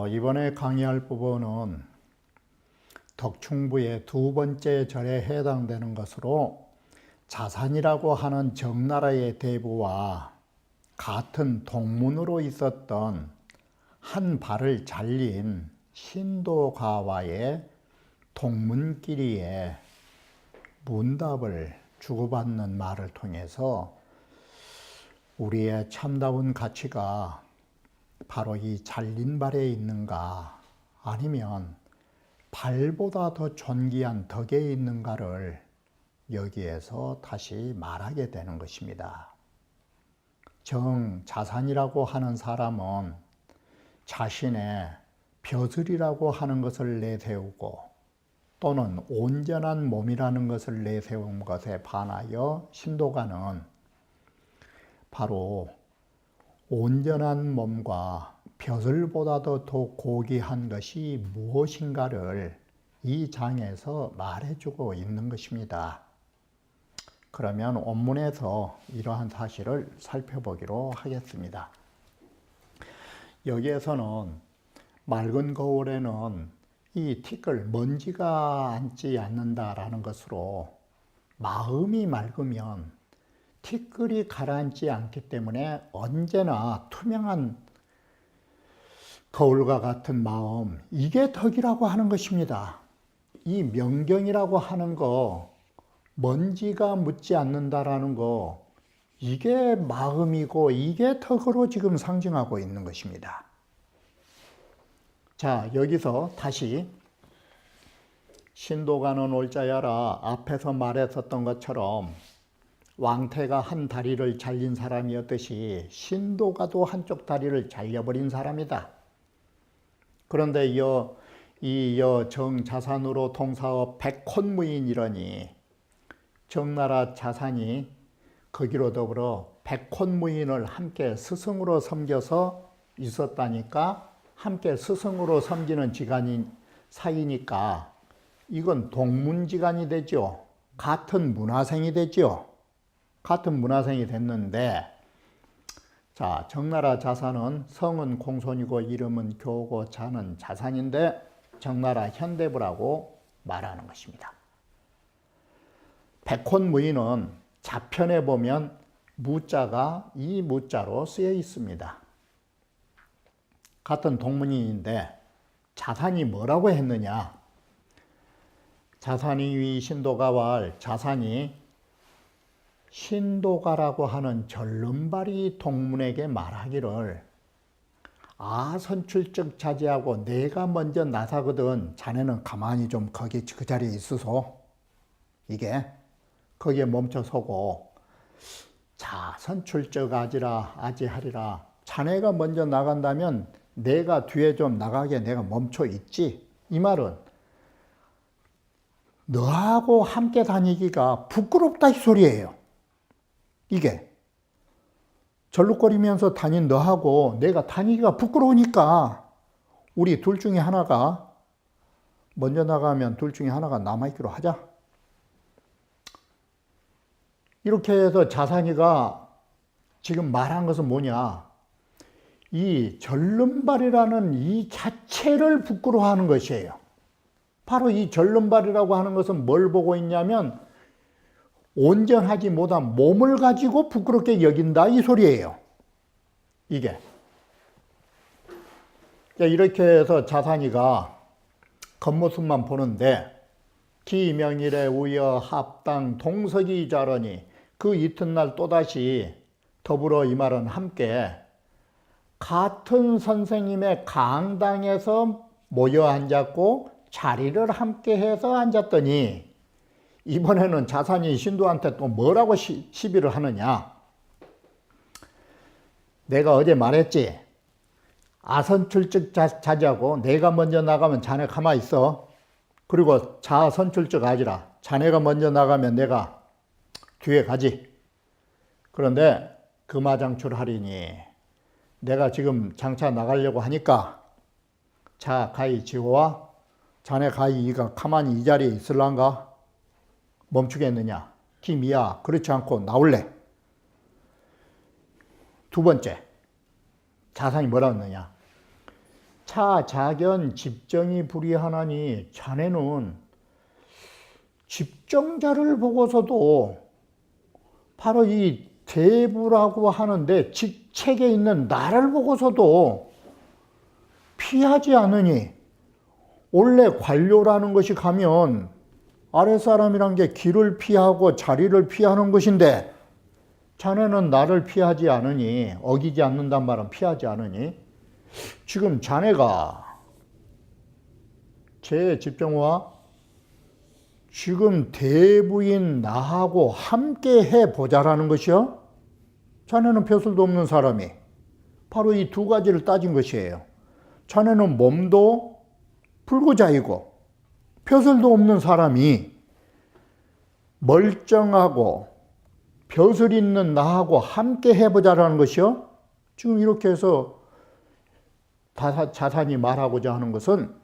이번에 강의할 부분은 덕충부의 두 번째 절에 해당되는 것으로 자산이라고 하는 정나라의 대부와 같은 동문으로 있었던 한 발을 잘린 신도가와의 동문끼리의 문답을 주고받는 말을 통해서 우리의 참다운 가치가 바로 이 잘린 발에 있는가, 아니면 발보다 더 존귀한 덕에 있는가를 여기에서 다시 말하게 되는 것입니다. 정자산이라고 하는 사람은 자신의 벼슬이라고 하는 것을 내세우고 또는 온전한 몸이라는 것을 내세운 것에 반하여 신도가는 바로 온전한 몸과 벼슬보다도 더 고귀한 것이 무엇인가를 이 장에서 말해주고 있는 것입니다. 그러면 원문에서 이러한 사실을 살펴보기로 하겠습니다. 여기에서는 맑은 거울에는 이 티끌, 먼지가 앉지 않는다라는 것으로 마음이 맑으면 티끌이 가라앉지 않기 때문에 언제나 투명한 거울과 같은 마음, 이게 덕이라고 하는 것입니다. 이 명경이라고 하는 거, 먼지가 묻지 않는다라는 거, 이게 마음이고 이게 덕으로 지금 상징하고 있는 것입니다. 자, 여기서 다시 신도가는 올자야라 앞에서 말했었던 것처럼 왕태가 한 다리를 잘린 사람이었듯이 신도가도 한쪽 다리를 잘려버린 사람이다. 그런데 이 정자산으로 동사업 백혼무인이러니 정나라 자산이 거기로 더불어 백혼무인을 함께 스승으로 섬겨서 있었다니까, 함께 스승으로 섬기는 지간인 사이니까 이건 동문지간이 되죠. 같은 문화생이 되죠. 같은 문화생이 됐는데, 자, 정나라 자산은 성은 공손이고 이름은 교고 자는 자산인데 정나라 현대부라고 말하는 것입니다. 백혼무인은 자편에 보면 무자가 이 무자로 쓰여 있습니다. 같은 동문인인데 자산이 뭐라고 했느냐? 자산이 위 신도가왈, 자산이 신도가라고 하는 절름발이 동문에게 말하기를, 선출적 자제하고 내가 먼저 나서거든 자네는 가만히 좀 거기 그 자리에 있으소. 이게 거기에 멈춰서고, 자, 선출적 아지하리라. 자네가 먼저 나간다면 내가 뒤에 좀 나가게 내가 멈춰 있지. 이 말은 너하고 함께 다니기가 부끄럽다 이 소리예요. 이게 절룩거리면서 다닌 너하고 내가 다니기가 부끄러우니까 우리 둘 중에 하나가 먼저 나가면 둘 중에 하나가 남아있기로 하자. 이렇게 해서 자산이가 지금 말한 것은 뭐냐? 이 절름발이라는 이 자체를 부끄러워하는 것이에요. 바로 이 절름발이라고 하는 것은 뭘 보고 있냐면 온전하지 못한 몸을 가지고 부끄럽게 여긴다 이 소리예요. 이게. 이렇게 해서 자산이가 겉모습만 보는데 기명일에 우여 합당 동석이 자러니, 그 이튿날 또다시 더불어 이 말은 함께 같은 선생님의 강당에서 모여 앉았고 자리를 함께 해서 앉았더니, 이번에는 자산이 신도한테 또 뭐라고 시비를 하느냐? 내가 어제 말했지. 아선출적 자제하고 내가 먼저 나가면 자네 가만히 있어. 그리고 자선출적 아지라. 자네가 먼저 나가면 내가 뒤에 가지. 그런데 금화장출하리니 내가 지금 장차 나가려고 하니까 자 가히 지고와. 자네 가히 이가 가만히 이 자리에 있을란가? 멈추겠느냐? 김이야 그렇지 않고 나올래. 두 번째 자산이 뭐라 했느냐? 차자견 집정이 불이하나니 자네는 집정자를 보고서도 바로 이 대부라고 하는데 직책에 있는 나를 보고서도 피하지 않으니, 원래 관료라는 것이 가면 아랫사람이란 게 길을 피하고 자리를 피하는 것인데 자네는 나를 피하지 않으니, 어기지 않는단 말은 피하지 않으니, 지금 자네가 제 집정과 지금 대부인 나하고 함께 해보자라는 것이요. 자네는 벼슬도 없는 사람이 바로 이 두 가지를 따진 것이에요. 자네는 몸도 불구자이고 벼슬도 없는 사람이 멀쩡하고 벼슬 있는 나하고 함께 해보자라는 것이요. 지금 이렇게 해서 자산이 말하고자 하는 것은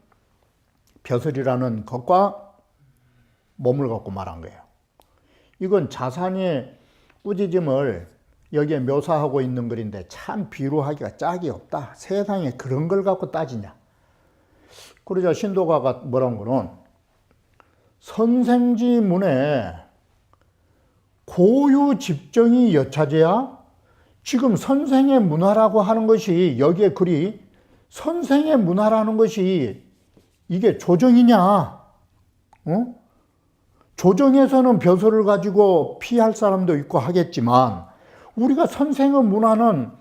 벼슬이라는 것과 몸을 갖고 말한 거예요. 이건 자산의 꾸짖음을 여기에 묘사하고 있는 글인데 참 비루하기가 짝이 없다. 세상에 그런 걸 갖고 따지냐. 그러자 신도가가 뭐라는 거는 선생지문에 고유 집정이 여차제야. 지금 선생의 문화라고 하는 것이, 여기에 글이 선생의 문화라는 것이 이게 조정이냐? 어? 조정에서는 벼슬을 가지고 피할 사람도 있고 하겠지만, 우리가 선생의 문화는,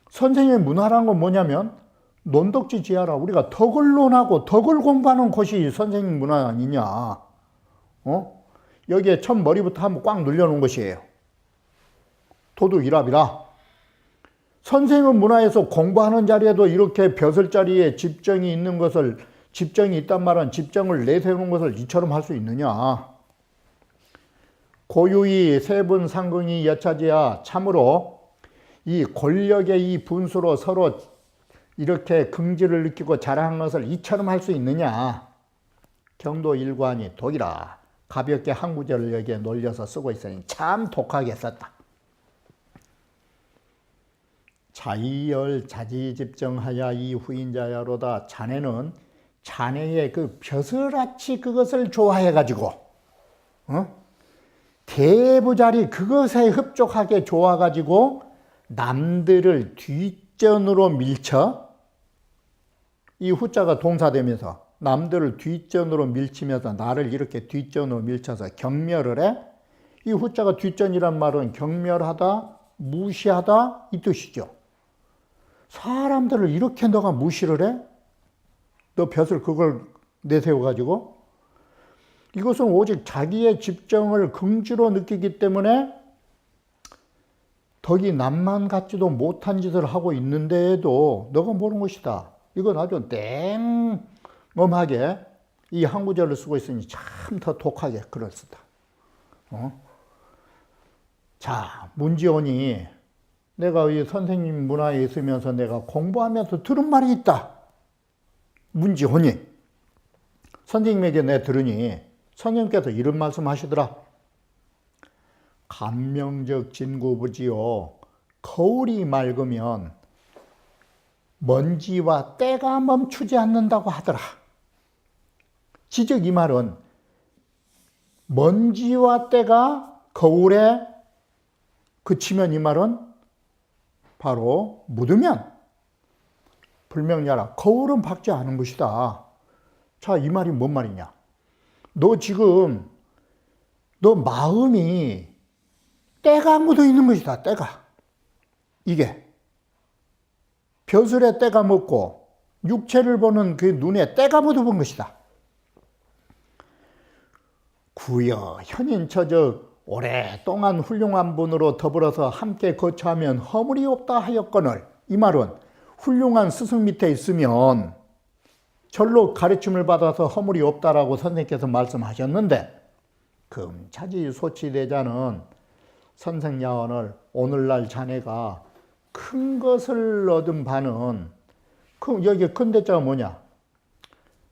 선생의 문화라는 건 뭐냐면 논덕지 지하라. 우리가 덕을 논하고 덕을 공부하는 것이 선생의 문화 아니냐. 여기에 첫 머리부터 한번 꽉 눌려놓은 것이에요. 도둑이랍이라. 선생의 문화에서 공부하는 자리에도 이렇게 벼슬 자리에 집정이 있는 것을, 집정이 있단 말은 집정을 내세우는 것을 이처럼 할 수 있느냐. 고유의 세분 상궁이 여차지야. 참으로 이 권력의 이 분수로 서로 이렇게 긍지를 느끼고 자랑하는 것을 이처럼 할 수 있느냐. 경도 일관이 독이라. 가볍게 한 구절을 여기에 놀려서 쓰고 있으니 참 독하게 썼다. 자의열 자지집정하야 이 후인자야로다. 자네는 자네의 그 벼슬아치 그것을 좋아해가지고 대부자리 그것에 흡족하게 좋아가지고 남들을 뒷전으로 밀쳐, 이 후자가 동사되면서 남들을 뒷전으로 밀치면서 나를 이렇게 뒷전으로 밀쳐서 경멸을 해. 이 후자가 뒷전이란 말은 경멸하다, 무시하다 이 뜻이죠. 사람들을 이렇게 너가 무시를 해? 너 벼슬 그걸 내세워가지고? 이것은 오직 자기의 집정을 긍지로 느끼기 때문에 덕이 남만 같지도 못한 짓을 하고 있는데도 너가 모르는 것이다. 이건 아주 땡엄하게 이 한 구절을 쓰고 있으니 참 더 독하게 글을 쓰다. 자, 문지원이 내가 이 선생님 문화에 있으면서 내가 공부하면서 들은 말이 있다. 문지원이 선생님에게 내 들으니 선생님께서 이런 말씀 하시더라. 감명적 진구부지요. 거울이 맑으면 먼지와 때가 멈추지 않는다고 하더라. 지적 이 말은 먼지와 때가 거울에 그치면, 이 말은 바로 묻으면 불명야라. 거울은 박지 않은 것이다. 자, 이 말이 뭔 말이냐. 너 지금 너 마음이 때가 묻어 있는 것이다. 때가. 이게 벼슬에 때가 묻고 육체를 보는 그 눈에 때가 묻어본 것이다. 구여 현인처적 오랫동안 훌륭한 분으로 더불어서 함께 거처하면 허물이 없다 하였거늘. 이 말은 훌륭한 스승 밑에 있으면 절로 가르침을 받아서 허물이 없다라고 선생님께서 말씀하셨는데, 금차지 소치대자는 선생야원을 오늘날 자네가 큰 것을 얻은 바는 여기 큰 대자가 뭐냐?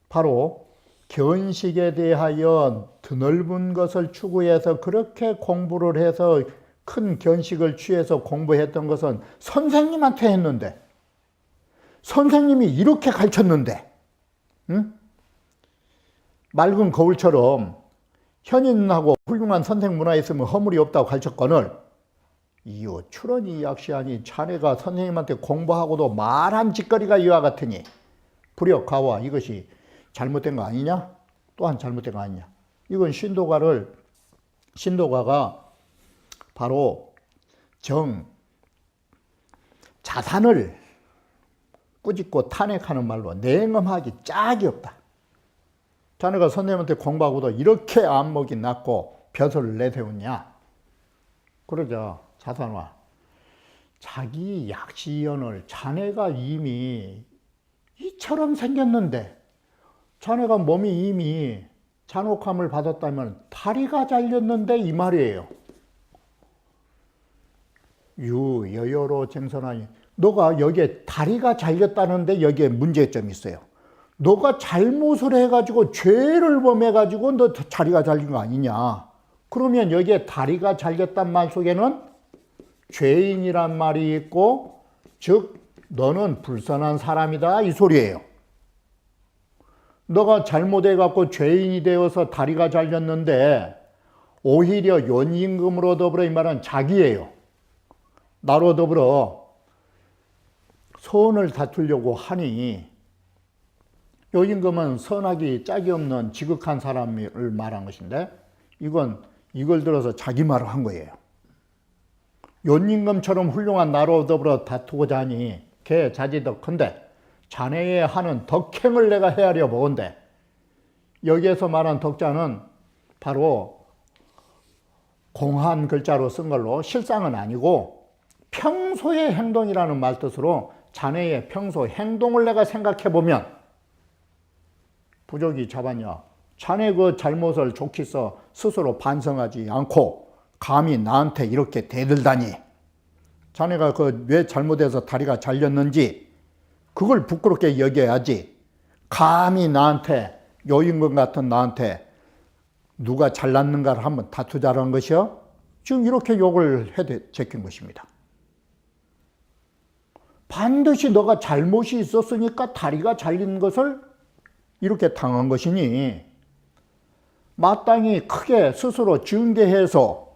바로 견식에 대하여 드넓은 것을 추구해서 그렇게 공부를 해서 큰 견식을 취해서 공부했던 것은 선생님한테 했는데, 선생님이 이렇게 가르쳤는데, 응? 맑은 거울처럼 현인하고 훌륭한 선생 문화에 있으면 허물이 없다고 가르쳤거늘, 이유 출언이 약시하니 자네가 선생님한테 공부하고도 말한 짓거리가 이와 같으니 불역가와 이것이 잘못된 거 아니냐? 또한 잘못된 거 아니냐? 이건 신도가가 바로 자산을 꾸짖고 탄핵하는 말로 냉엄하기 짝이 없다. 자네가 선생님한테 공부하고도 이렇게 안목이 낮고 벼슬을 내세웠냐? 그러자 자산와 자기 약시연을 자네가 이미 이처럼 생겼는데, 자네가 몸이 이미 잔혹함을 받았다면 다리가 잘렸는데 이 말이에요. 여여로 쟁선하니, 너가 여기에 다리가 잘렸다는데 여기에 문제점이 있어요. 너가 잘못을 해가지고 죄를 범해가지고 너 다리가 잘린 거 아니냐. 그러면 여기에 다리가 잘렸단 말 속에는 죄인이란 말이 있고, 즉 너는 불선한 사람이다 이 소리예요. 너가 잘못해갖고 죄인이 되어서 다리가 잘렸는데 오히려 연임금으로 더불어 이 말은 자기예요. 나로 더불어 선을 다투려고 하니, 요임금은 선하기 짝이 없는 지극한 사람을 말한 것인데, 이걸 들어서 자기 말을 한 거예요. 연임금처럼 훌륭한 나로 더불어 다투고자 하니 걔 자지덕컨대 자네의 하는 덕행을 내가 헤아려 보건대, 여기에서 말한 덕자는 바로 공한 글자로 쓴 걸로 실상은 아니고 평소의 행동이라는 말뜻으로 자네의 평소 행동을 내가 생각해 보면 부족이 잡았냐? 자네 그 잘못을 좋게서 스스로 반성하지 않고 감히 나한테 이렇게 대들다니, 자네가 왜 잘못해서 다리가 잘렸는지 그걸 부끄럽게 여겨야지, 감히 나한테, 요임금 같은 나한테 누가 잘났는가를 한번 다투자라는 것이요. 지금 이렇게 욕을 제낀 것입니다. 반드시 너가 잘못이 있었으니까 다리가 잘린 것을 이렇게 당한 것이니 마땅히 크게 스스로 증개해서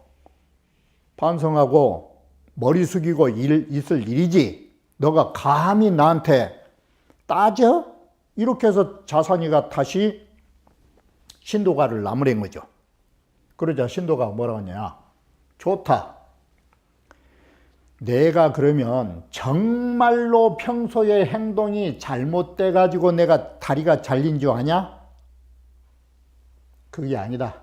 반성하고 머리 숙이고 있을 일이지, 너가 감히 나한테 따져? 이렇게 해서 자산이가 다시 신도가를 나무랜 거죠. 그러자 신도가 뭐라고 하냐? 좋다. 내가 그러면 정말로 평소에 행동이 잘못돼 가지고 내가 다리가 잘린 줄 아냐? 그게 아니다.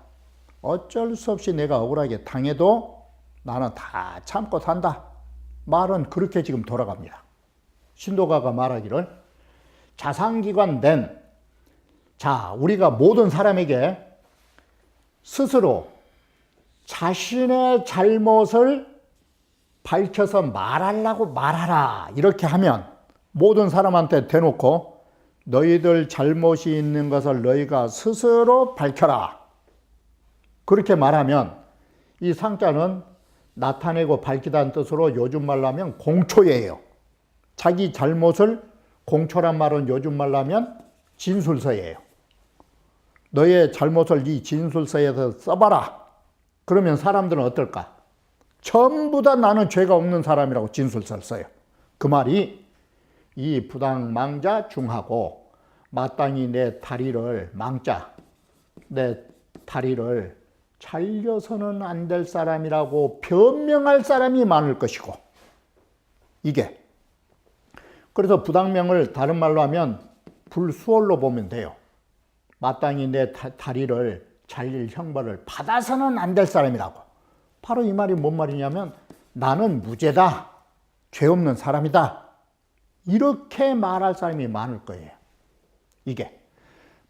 어쩔 수 없이 내가 억울하게 당해도 나는 다 참고 산다. 말은 그렇게 지금 돌아갑니다. 신도가가 말하기를, 자상기관된, 우리가 모든 사람에게 스스로 자신의 잘못을 밝혀서 말하려고 말하라 이렇게 하면, 모든 사람한테 대놓고 너희들 잘못이 있는 것을 너희가 스스로 밝혀라 그렇게 말하면, 이 상자는 나타내고 밝히다는 뜻으로 요즘 말로 하면 공초예요. 자기 잘못을 공초란 말은 요즘 말로 하면 진술서예요. 너의 잘못을 이 진술서에서 써봐라. 그러면 사람들은 어떨까? 전부 다 나는 죄가 없는 사람이라고 진술서를 써요. 그 말이 이 부당망자 중하고 마땅히 내 다리를 내 다리를 잘려서는 안 될 사람이라고 변명할 사람이 많을 것이고, 이게 그래서 부당명을 다른 말로 하면 불수월로 보면 돼요. 마땅히 내 다리를 잘릴 형벌을 받아서는 안 될 사람이라고. 바로 이 말이 뭔 말이냐면, 나는 무죄다, 죄 없는 사람이다, 이렇게 말할 사람이 많을 거예요. 이게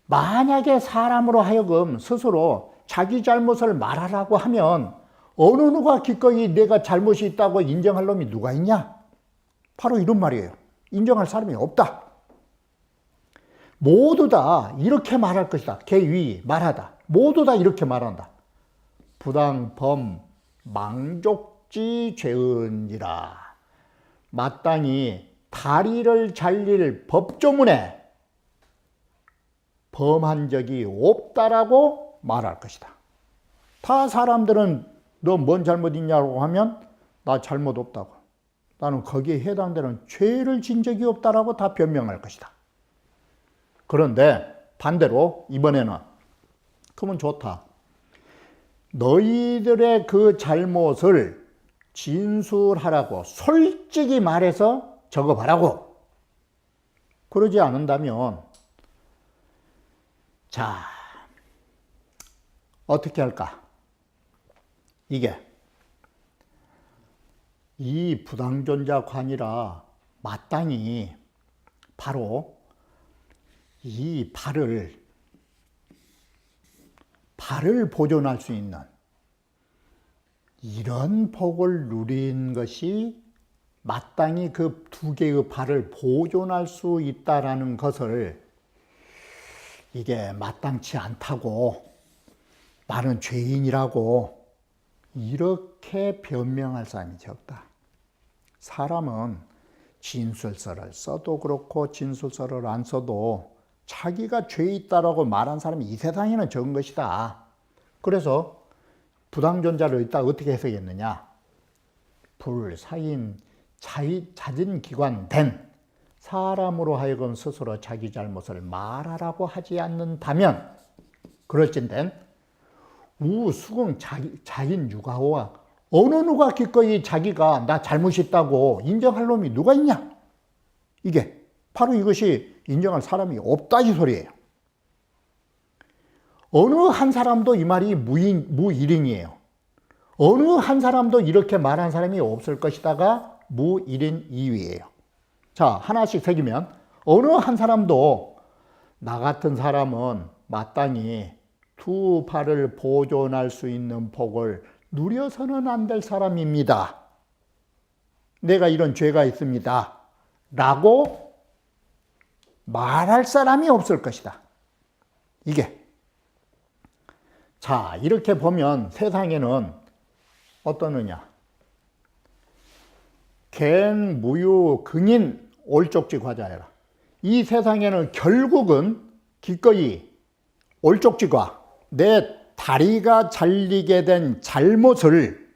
만약에 사람으로 하여금 스스로 자기 잘못을 말하라고 하면 어느 누가 기꺼이 내가 잘못이 있다고 인정할 놈이 누가 있냐? 바로 이런 말이에요. 인정할 사람이 없다. 모두 다 이렇게 말할 것이다. 개위 말하다. 모두 다 이렇게 말한다. 부당범 망족지 죄은이라. 마땅히 다리를 잘릴 법조문에 범한 적이 없다라고 말할 것이다. 다 사람들은 너 뭔 잘못 있냐고 하면 나 잘못 없다고. 나는 거기에 해당되는 죄를 진 적이 없다라고 다 변명할 것이다. 그런데 반대로 이번에는 그러면 좋다. 너희들의 그 잘못을 진술하라고 솔직히 말해서 적어봐라고. 그러지 않는다면 자, 어떻게 할까? 이게 이 부당존자관이라 마땅히 바로 이 발을 보존할 수 있는 이런 복을 누린 것이 마땅히 그 두 개의 발을 보존할 수 있다라는 것을 이게 마땅치 않다고 나는 죄인이라고 이렇게 변명할 사람이 적다. 사람은 진술서를 써도 그렇고 진술서를 안 써도 자기가 죄 있다라고 말한 사람이 이 세상에는 적은 것이다. 그래서 부당존자를 이따 어떻게 해석했느냐? 불사인 자진기관 된 사람으로 하여금 스스로 자기 잘못을 말하라고 하지 않는다면 그럴진된 우수긍 자인 유가호와 어느 누가 기꺼이 자기가 나 잘못이 있다고 인정할 놈이 누가 있냐? 이게 바로 이것이 인정할 사람이 없다 이 소리예요. 어느 한 사람도 이 말이 무일인이에요. 어느 한 사람도 이렇게 말한 사람이 없을 것이다가 무일인 이유예요. 자, 하나씩 새기면 어느 한 사람도 나 같은 사람은 마땅히 두 발을 보존할 수 있는 복을 누려서는 안 될 사람입니다. 내가 이런 죄가 있습니다. 라고 말할 사람이 없을 것이다. 이게. 자, 이렇게 보면 세상에는 어떠느냐. 갱, 무유, 긍인, 올족지 과자해라. 이 세상에는 결국은 기꺼이 올족지과 내 다리가 잘리게 된 잘못을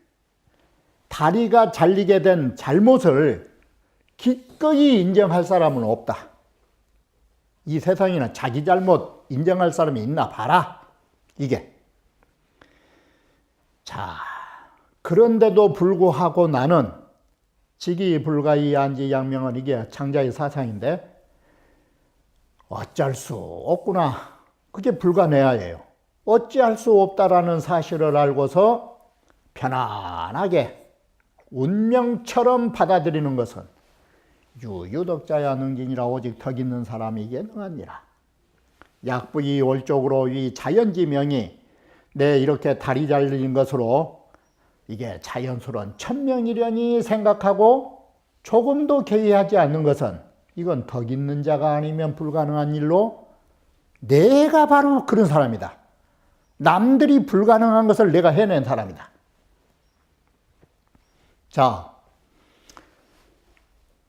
기꺼이 인정할 사람은 없다. 이 세상에는 자기 잘못 인정할 사람이 있나 봐라. 이게. 자, 그런데도 불구하고 나는 직이불가이 안지양명은 이게 창자의 사상인데 어쩔 수 없구나. 그게 불가내야예요. 어찌할 수 없다라는 사실을 알고서 편안하게 운명처럼 받아들이는 것은 유유덕자야 능진이라 오직 덕 있는 사람이기에 능하니라. 약부이 올쪽으로 이 자연지명이 내 이렇게 다리 잘린 것으로 이게 자연스러운 천명이려니 생각하고 조금도 개의하지 않는 것은 이건 덕 있는 자가 아니면 불가능한 일로 내가 바로 그런 사람이다. 남들이 불가능한 것을 내가 해낸 사람이다. 자,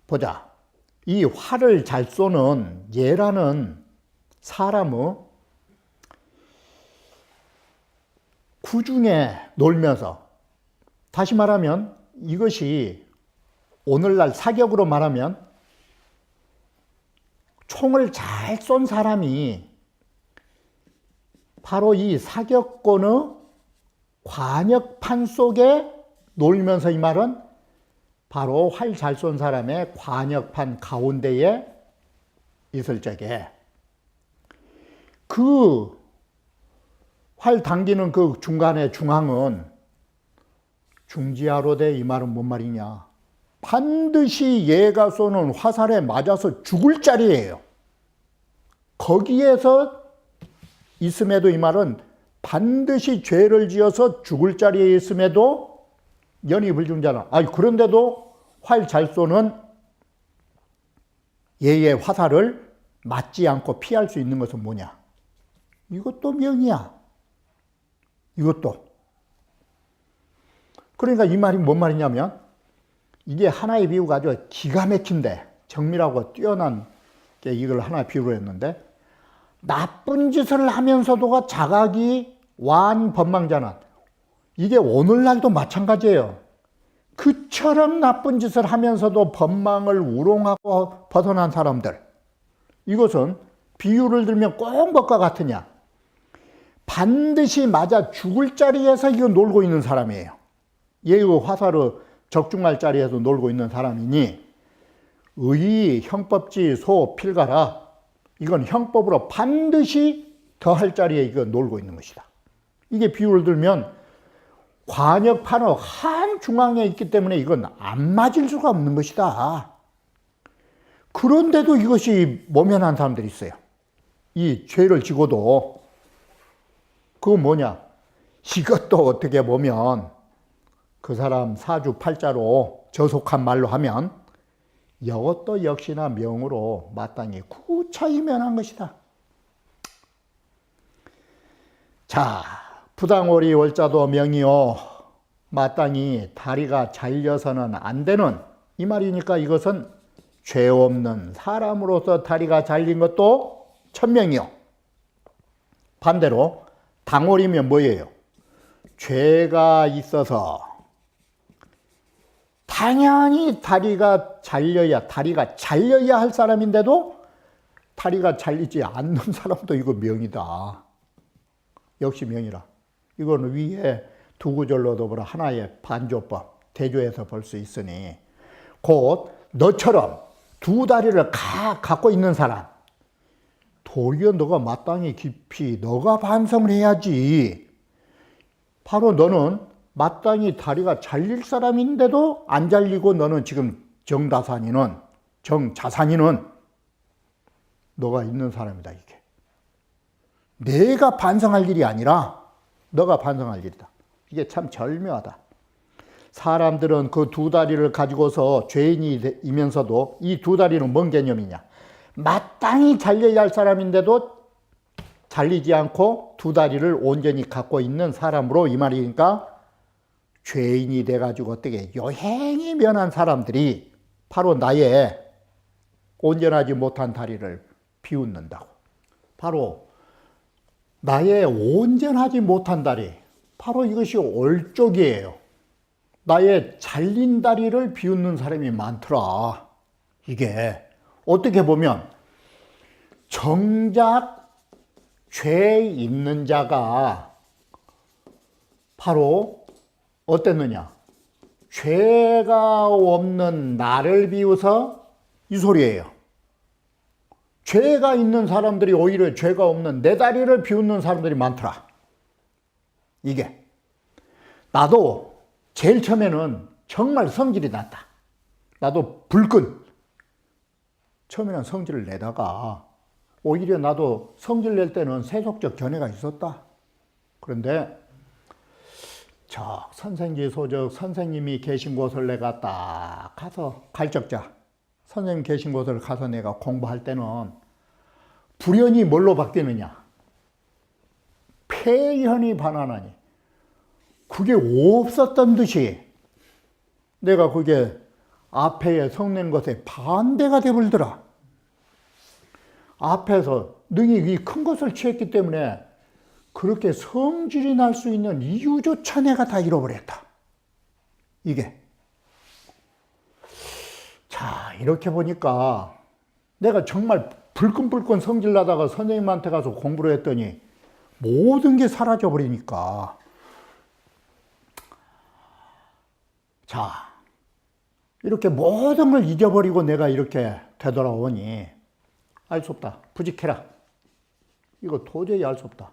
보자. 이 활을 잘 쏘는 예라는 사람의 구중에 놀면서, 다시 말하면 이것이 오늘날 사격으로 말하면 총을 잘 쏜 사람이 바로 이 사격권의 관역판 속에 놀면서, 이 말은 바로 활 잘 쏜 사람의 관역판 가운데에 있을 적에 그 활 당기는 그 중간의 중앙은 중지하로 돼. 이 말은 뭔 말이냐? 반드시 얘가 쏘는 화살에 맞아서 죽을 자리예요. 거기에서 있음에도 이 말은 반드시 죄를 지어서 죽을 자리에 있음에도 연히 불중자는, 그런데도 활 잘 쏘는 얘의 화살을 맞지 않고 피할 수 있는 것은 뭐냐? 이것도 명이야. 이것도. 그러니까 이 말이 뭔 말이냐면, 이게 하나의 비유가 아주 기가 막힌데, 정밀하고 뛰어난 게 이걸 하나의 비유로 했는데, 나쁜 짓을 하면서도가 자각이 완 법망자는, 이게 오늘날도 마찬가지예요. 그처럼 나쁜 짓을 하면서도 법망을 우롱하고 벗어난 사람들, 이것은 비유를 들면 꼭 것과 같으냐? 반드시 맞아 죽을 자리에서 이거 놀고 있는 사람이에요. 얘의 화살을 적중할 자리에서 놀고 있는 사람이니, 의, 형법지, 소, 필가라, 이건 형법으로 반드시 더할 자리에 이거 놀고 있는 것이다. 이게 비유를 들면 관역 판어 한 중앙에 있기 때문에 이건 안 맞을 수가 없는 것이다. 그런데도 이것이 모면한 사람들이 있어요. 이 죄를 지고도. 그건 뭐냐? 이것도 어떻게 보면 그 사람 사주팔자로 저속한 말로 하면 이것도 역시나 명으로 마땅히 구차히 면한 것이다. 자, 부당오리 월자도 명이요, 마땅히 다리가 잘려서는 안 되는, 이 말이니까 이것은 죄 없는 사람으로서 다리가 잘린 것도 천명이요. 반대로 당오리면 뭐예요? 죄가 있어서 당연히 다리가 잘려야 할 사람인데도 다리가 잘리지 않는 사람도 이거 명이다. 역시 명이라. 이거는 위에 두 구절로 더불어 하나의 반조법, 대조해서 볼 수 있으니, 곧 너처럼 두 다리를 갖고 있는 사람, 도리어 너가 마땅히 깊이 너가 반성을 해야지. 바로 너는 마땅히 다리가 잘릴 사람인데도 안 잘리고 너는 지금 정다산이는, 정자산이는 너가 있는 사람이다, 이게. 내가 반성할 일이 아니라 너가 반성할 일이다. 이게 참 절묘하다. 사람들은 그 두 다리를 가지고서 죄인이면서도 이 두 다리는 뭔 개념이냐? 마땅히 잘려야 할 사람인데도 잘리지 않고 두 다리를 온전히 갖고 있는 사람으로, 이 말이니까 죄인이 돼가지고 어떻게 요행이 면한 사람들이 바로 나의 온전하지 못한 다리를 비웃는다고. 바로 나의 온전하지 못한 다리, 바로 이것이 올쪽이에요. 나의 잘린 다리를 비웃는 사람이 많더라. 이게 어떻게 보면 정작 죄 있는 자가 바로 어땠느냐? 죄가 없는 나를 비웃어 이 소리예요. 죄가 있는 사람들이 오히려 죄가 없는 내 다리를 비웃는 사람들이 많더라. 이게 나도 제일 처음에는 정말 성질이 났다. 나도 불끈 처음에는 성질을 내다가 오히려 나도 성질 낼 때는 세속적 견해가 있었다. 그런데 저 선생지 소적 선생님이 계신 곳을 내가 딱 가서, 갈적자 선생님 계신 곳을 가서 내가 공부할 때는 불현이 뭘로 바뀌느냐? 폐현이 반환하니. 그게 없었던 듯이 내가 그게 앞에 성낸 것에 반대가 되버리더라. 앞에서 능히 이 큰 것을 취했기 때문에 그렇게 성질이 날 수 있는 이유조차 내가 다 잃어버렸다. 이게. 자, 이렇게 보니까 내가 정말 불끈불끈 성질 나다가 선생님한테 가서 공부를 했더니 모든 게 사라져 버리니까. 자, 이렇게 모든 걸 잊어버리고 내가 이렇게 되돌아오니 알 수 없다. 부직해라. 이거 도저히 알 수 없다.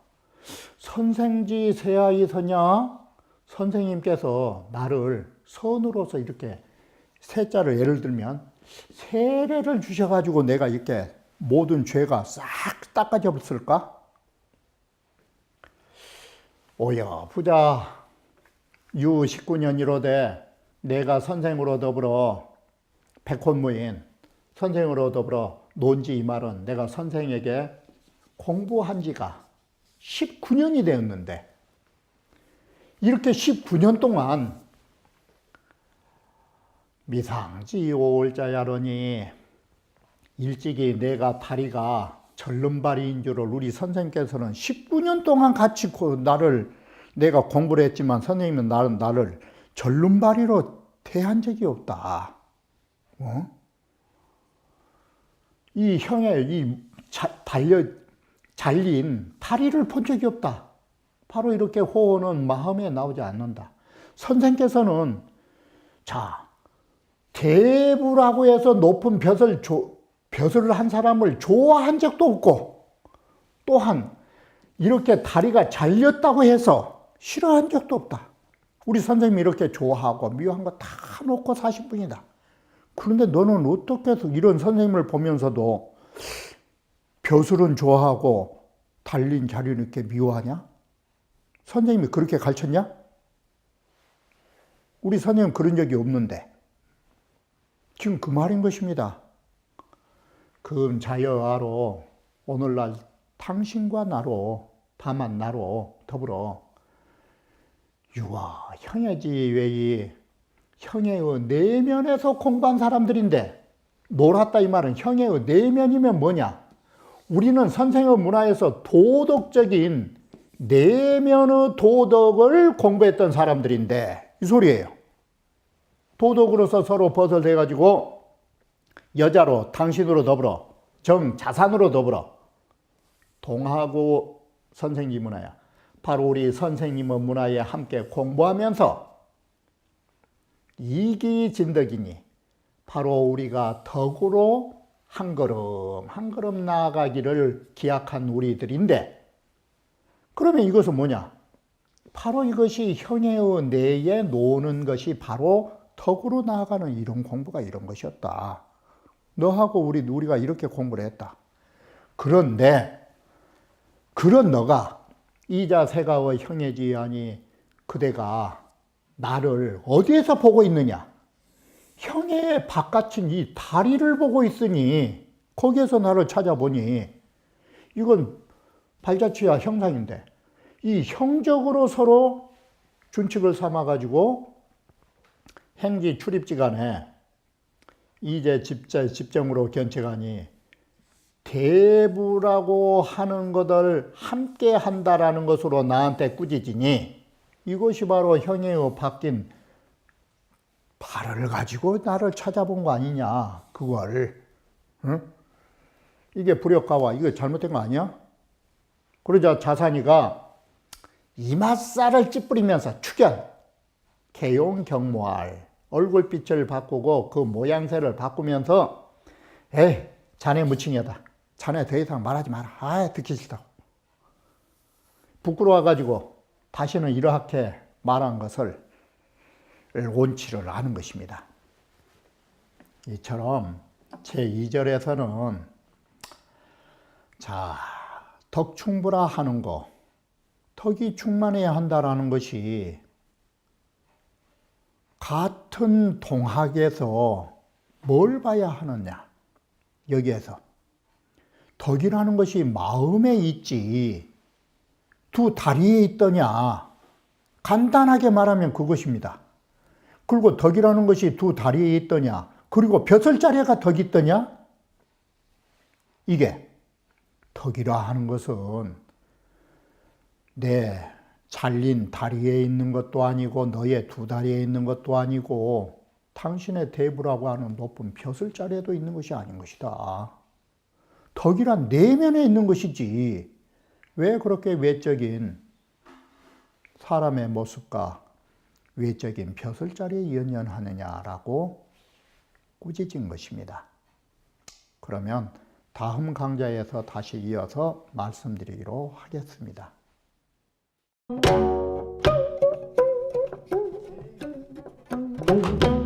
선생지 세하이서냐? 선생님께서 나를 선으로서 이렇게 세자를 예를 들면 세례를 주셔가지고 내가 이렇게 모든 죄가 싹 닦아졌을까? 오여 부자 유 19년 1호대 내가 선생으로 더불어 백혼무인 선생으로 더불어 논지 이 말은 내가 선생에게 공부한 지가 19년이 되었는데 이렇게 19년 동안 미상지 오올자야러니 일찍이 내가 다리가 절름발이인 줄을 우리 선생님께서는 19년 동안 같이 내가 공부를 했지만 선생님은 나를 절름발이로 대한 적이 없다. 이 형의 잘린 다리를 본 적이 없다. 바로 이렇게 호언은 마음에 나오지 않는다. 선생께서는 대부라고 해서 높은 벼슬을 한 사람을 좋아한 적도 없고 또한 이렇게 다리가 잘렸다고 해서 싫어한 적도 없다. 우리 선생님이 이렇게 좋아하고 미워한 거 다 놓고 사신 분이다. 그런데 너는 어떻게 해서 이런 선생님을 보면서도 벼슬은 좋아하고 달린 자리를 이렇게 미워하냐? 선생님이 그렇게 가르쳤냐? 우리 선생님 그런 적이 없는데 지금 그 말인 것입니다. 금자여하로 오늘날 당신과 나로 다만 나로 더불어 유아 형예지 외의 형예의 내면에서 공부한 사람들인데 놀았다 이 말은 형예의 내면이면 뭐냐? 우리는 선생의 문화에서 도덕적인 내면의 도덕을 공부했던 사람들인데 이 소리예요. 도덕으로서 서로 벗어돼가지고 여자로 당신으로 더불어 정자산으로 더불어 동하고 선생님 문화야. 바로 우리 선생님의 문화에 함께 공부하면서 이기진덕이니 바로 우리가 덕으로 한 걸음 한 걸음 나아가기를 기약한 우리들인데 그러면 이것은 뭐냐? 바로 이것이 형의 내에 노는 것이 바로 덕으로 나아가는 이런 공부가 이런 것이었다. 너하고 우리가 이렇게 공부를 했다. 그런데 그런 너가 이자세가의 형예지아니 그대가 나를 어디에서 보고 있느냐? 형의 바깥인 이 다리를 보고 있으니 거기에서 나를 찾아보니 이건 발자취와 형상인데 이 형적으로 서로 준칙을 삼아가지고 행지 출입지간에 이제 집정으로 견책하니 대부라고 하는 것을 함께 한다라는 것으로 나한테 꾸짖으니 이것이 바로 형의 바뀐 발을 가지고 나를 찾아본 거 아니냐 그걸 응? 이게 불효가와 이거 잘못된 거 아니야? 그러자 자산이가 이맛살을 찌푸리면서 축연 개용경모할 얼굴빛을 바꾸고 그 모양새를 바꾸면서 에이 자네 무칭이다. 자네 더 이상 말하지 마라. 듣기 싫다고. 부끄러워가지고 다시는 이렇게 말한 것을 원치를 않은 것입니다. 이처럼 제2절에서는 덕충부라 하는 거 덕이 충만해야 한다라는 것이 같은 동학에서 뭘 봐야 하느냐 여기에서 덕이라는 것이 마음에 있지 두 다리에 있더냐 간단하게 말하면 그것입니다. 그리고 덕이라는 것이 두 다리에 있더냐 그리고 벼슬자리가 덕이 있더냐 이게 덕이라 하는 것은 내 잘린 다리에 있는 것도 아니고 너의 두 다리에 있는 것도 아니고 당신의 대부라고 하는 높은 벼슬자리에도 있는 것이 아닌 것이다. 덕이란 내면에 있는 것이지 왜 그렇게 외적인 사람의 모습과 외적인 벼슬자리에 연연하느냐라고 꾸짖은 것입니다. 그러면 다음 강좌에서 다시 이어서 말씀드리기로 하겠습니다. Thank you.